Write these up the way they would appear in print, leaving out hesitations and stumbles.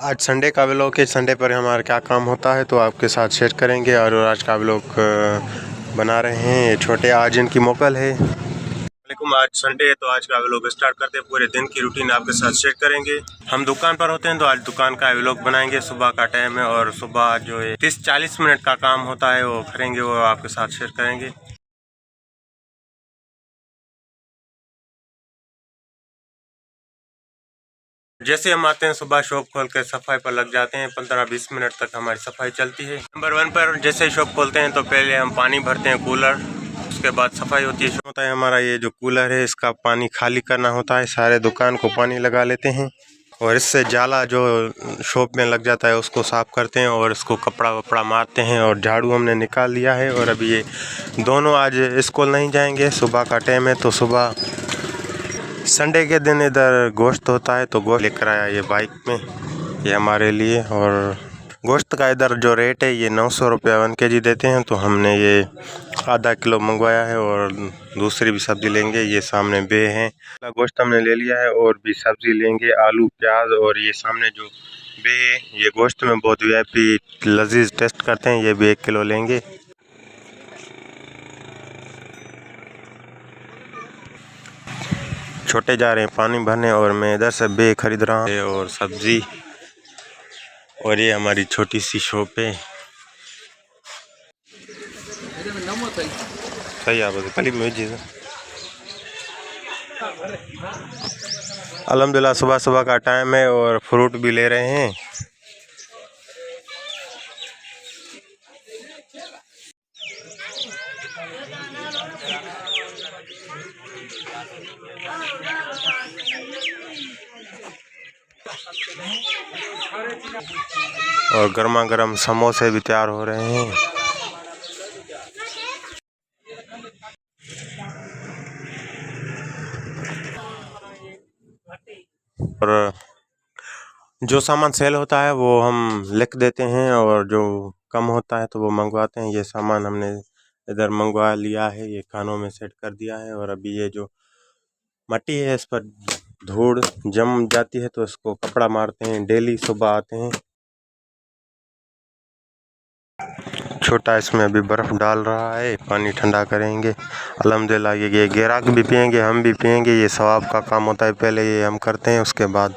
आज संडे का व्लॉग है। संडे पर हमारा क्या काम होता है तो आपके साथ शेयर करेंगे। और आज का व्लॉग बना रहे हैं ये छोटे, आज इनकी मोकल है। वालेकुम, आज संडे है तो आज का व्लॉग स्टार्ट करते हैं। पूरे दिन की रूटीन आपके साथ शेयर करेंगे। हम दुकान पर होते हैं तो आज दुकान का व्लॉग बनाएंगे। सुबह का टाइम है और सुबह जो है 30-40 मिनट का काम होता है वो करेंगे, वो आपके साथ शेयर करेंगे। जैसे हम आते हैं सुबह शॉप खोल कर सफाई पर लग जाते हैं। 15-20 मिनट तक हमारी सफाई चलती है। नंबर 1 पर जैसे ही शॉप खोलते हैं तो पहले हम पानी भरते हैं कूलर, उसके बाद सफाई होती है। होता है हमारा ये जो कूलर है इसका पानी खाली करना होता है। सारे दुकान को पानी लगा लेते हैं और इससे जाला जो शॉप में लग जाता है उसको साफ करते हैं और इसको कपड़ा वपड़ा मारते हैं। और झाड़ू हमने निकाल लिया है। और अभी ये दोनों आज स्कूल नहीं जाएंगे, सुबह का टाइम है तो सुबह संडे के दिन इधर गोश्त होता है तो गोश्त लेकर आया ये बाइक में, ये हमारे लिए। और गोश्त का इधर जो रेट है ये 900 रुपये 1 kg देते हैं, तो हमने ये आधा किलो मंगवाया है। और दूसरी भी सब्ज़ी लेंगे, ये सामने बे हैं। गोश्त हमने ले लिया है और भी सब्ज़ी लेंगे, आलू प्याज। और ये सामने जो बे है ये गोश्त में बहुत VIP लजीज टेस्ट करते हैं, ये भी 1 किलो लेंगे। छोटे जा रहे हैं पानी भरने और मैं इधर से बे खरीद रहा हूँ और सब्जी। और ये हमारी छोटी सी शॉप है। सही आप अल्हम्दुलिल्लाह सुबह सुबह का टाइम है और फ्रूट भी ले रहे हैं। और गर्मा गर्म समोसे भी तैयार हो रहे हैं। और जो सामान सेल होता है वो हम लिख देते हैं और जो कम होता है तो वो मंगवाते हैं। ये सामान हमने इधर मंगवा लिया है, ये खानों में सेट कर दिया है। और अभी ये जो मट्टी है इस पर धूड़ जम जाती है तो इसको कपड़ा मारते हैं। डेली सुबह आते हैं। छोटा इसमें अभी बर्फ़ डाल रहा है, पानी ठंडा करेंगे। अल्हम्दुलिल्लाह ये ग्राहक भी पियेंगे, हम भी पियेंगे। ये सवाब का काम होता है, पहले ये हम करते हैं, उसके बाद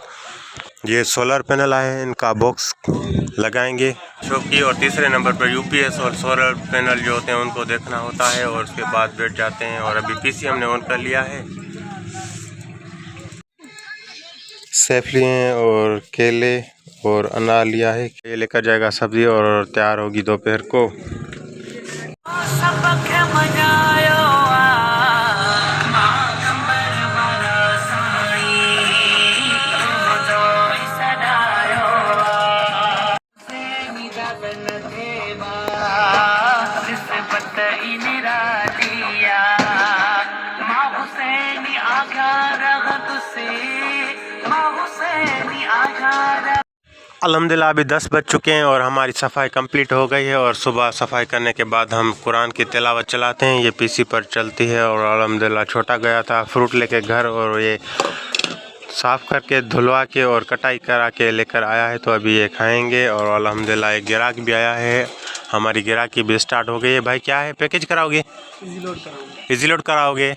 ये सोलर पैनल आए हैं, इनका बॉक्स लगाएंगे शॉप की। और तीसरे नंबर पर UPS और सोलर पैनल जो होते हैं उनको देखना होता है और उसके बाद बैठ जाते हैं। और अभी PC हमने ऑन कर लिया है। सेफ लिए और केले और अनार लिया है, ये लेकर जाएगा सब्जी और तैयार होगी दोपहर को। अल्हम्दुलिल्लाह अभी 10 बज चुके हैं और हमारी सफाई कंप्लीट हो गई है। और सुबह सफाई करने के बाद हम कुरान की तिलावत चलाते हैं, ये PC पर चलती है। और अल्हम्दुलिल्लाह छोटा गया था फ्रूट लेके घर और ये साफ़ करके धुलवा के और कटाई करा के लेकर आया है, तो अभी ये खाएंगे। और अल्हम्दुलिल्लाह एक ग्राहक भी आया है, हमारी ग्राहकी भी स्टार्ट हो गई है। भाई क्या है, पैकेज कराओगे? इजी लोड कराओगे?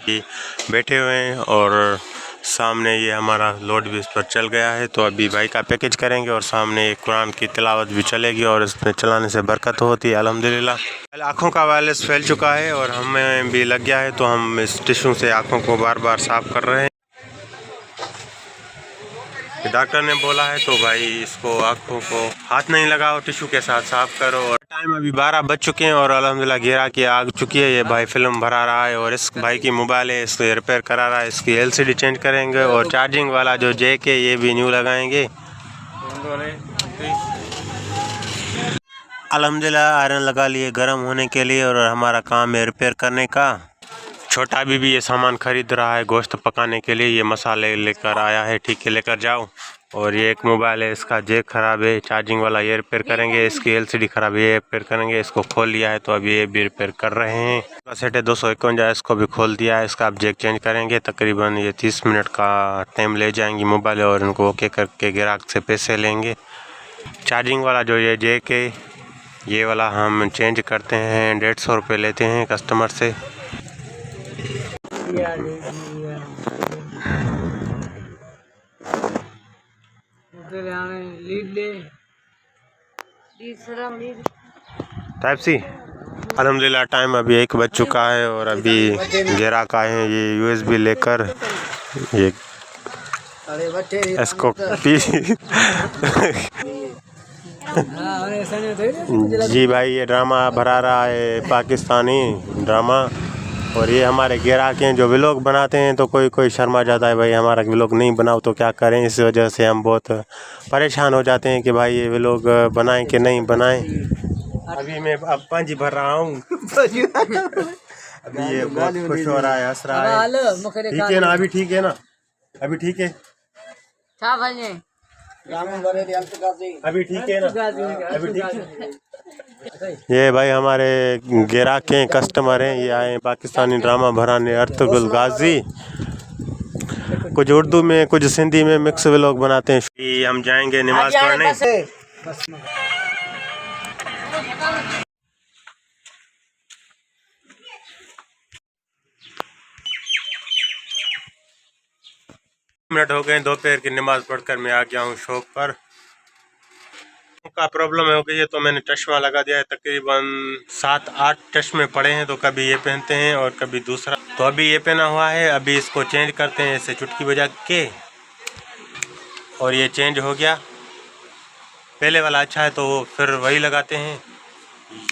बैठे हुए हैं और सामने ये हमारा लोड भी इस पर चल गया है, तो अभी भाई का पैकेज करेंगे और सामने कुरान की तिलावत भी चलेगी और इसमें चलाने से बरकत होती है अल्हम्दुलिल्लाह। आँखों का वायरस फैल चुका है और हमें भी लग गया है, तो हम इस टिश्यू से आँखों को बार बार साफ़ कर रहे हैं। डॉक्टर ने बोला है तो भाई इसको आँखों को हाथ नहीं लगाओ, टिश्यू के साथ साफ़ करो। और टाइम अभी 12 बज चुके हैं और अल्हम्दुलिल्लाह घेरा की आ चुकी है। ये भाई फिल्म भरा रहा है और इस भाई की मोबाइल है, इसको रिपेयर करा रहा है। इसकी LCD चेंज करेंगे और चार्जिंग वाला जो जैक है ये भी न्यू लगाएंगे। अल्हम्दुलिल्लाह आयरन लगा लिए गर्म होने के लिए और हमारा काम है रिपेयर करने का। छोटा भी ये सामान खरीद रहा है गोश्त पकाने के लिए, ये मसाले लेकर आया है, ठीक है लेकर जाओ। और ये एक मोबाइल है, इसका जैक ख़राब है, चार्जिंग वाला ये रिपेयर करेंगे। इसकी LCD ख़राब है, ये रिपेयर करेंगे। इसको खोल लिया है तो अभी ये भी रिपेयर कर रहे हैं। इसका सेट है 251, इसको भी खोल दिया है। इसका आप जैक चेंज करेंगे, तकरीबन ये 30 मिनट का टाइम ले जाएंगी मोबाइल। और इनको ओके करके ग्राहक से पैसे लेंगे। चार्जिंग वाला जो ये JK, ये वाला हम चेंज करते हैं, 150 रुपये लेते हैं कस्टमर से। Type C. अल्हम्दुलिल्लाह टाइम अभी 1 बज चुका है और अभी ग्राहक आए हैं ये USB लेकर, ये इसको पी जी भाई ये ड्रामा भरा रहा है, पाकिस्तानी ड्रामा। और ये हमारे ग्राहक हैं जो व्लॉग बनाते हैं, तो कोई शर्मा जाता है भाई हमारा व्लॉग नहीं बनाओ तो क्या करें। इस वजह से हम बहुत परेशान हो जाते हैं कि भाई ये व्लॉग बनाएं कि नहीं बनाएं। अभी मैं अब पांजी भर रहा हूँ अभी ये बहुत खुश हो रहा है, हंस रहा है। ठीक है ना, अभी ठीक है ना, अभी ठीक है, अभी ठीक है ना, अभी ठीक है। ये भाई हमारे ग्राहक हैं, कस्टमर हैं, ये आए पाकिस्तानी ड्रामा भराने अर्तुगरुल गाजी। कुछ उर्दू में कुछ सिंधी में मिक्स व्लॉग बनाते हैं। हम जाएंगे नमाज पढ़ने। मिनट हो गए दोपहर की नमाज पढ़कर मैं आ गया हूँ शॉप पर। का प्रॉब्लम हो गई है तो मैंने चश्मा लगा दिया है। तकरीबन 7-8 चश्मे पड़े हैं, तो कभी ये पहनते हैं और कभी दूसरा। तो अभी ये पहना हुआ है, अभी इसको चेंज करते हैं इसे चुटकी बजा के। और ये चेंज हो गया, पहले वाला अच्छा है तो फिर वही लगाते हैं।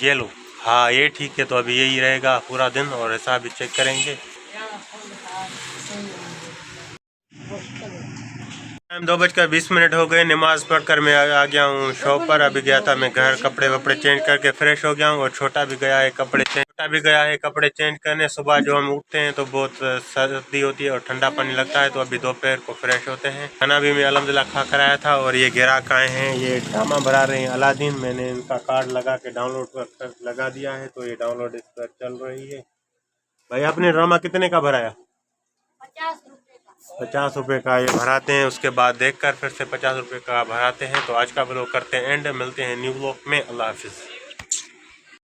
ये लो, हाँ ये ठीक है, तो अभी यही रहेगा पूरा दिन और ऐसा भी चेक करेंगे। टाइम 2:20 हो गए, नमाज पढ़कर मैं आ गया हूँ शॉप पर। अभी गया था मैं घर, कपड़े वपड़े चेंज करके फ्रेश हो गया हूँ। और छोटा भी गया है कपड़े चेंज करने। सुबह जो हम उठते हैं तो बहुत सर्दी होती है और ठंडा पानी लगता है, तो अभी दोपहर को फ्रेश होते हैं। खाना भी मैं अल्हम्दुलिल्लाह खा कर आया था। और ये ग्राहक आए हैं, ये ड्रामा भरा रहे हैं अलादीन। मैंने इनका कार्ड लगा के डाउनलोड कर लगा दिया है, तो ये डाउनलोड इस पर चल रही है। भाई आपने ड्रामा कितने का भराया? 50 रुपये का ये भराते हैं, उसके बाद देखकर फिर से 50 रुपये का भराते हैं। तो आज का व्लॉग करते हैं एंड, मिलते हैं न्यू व्लॉग में। अल्लाह हाफिज़।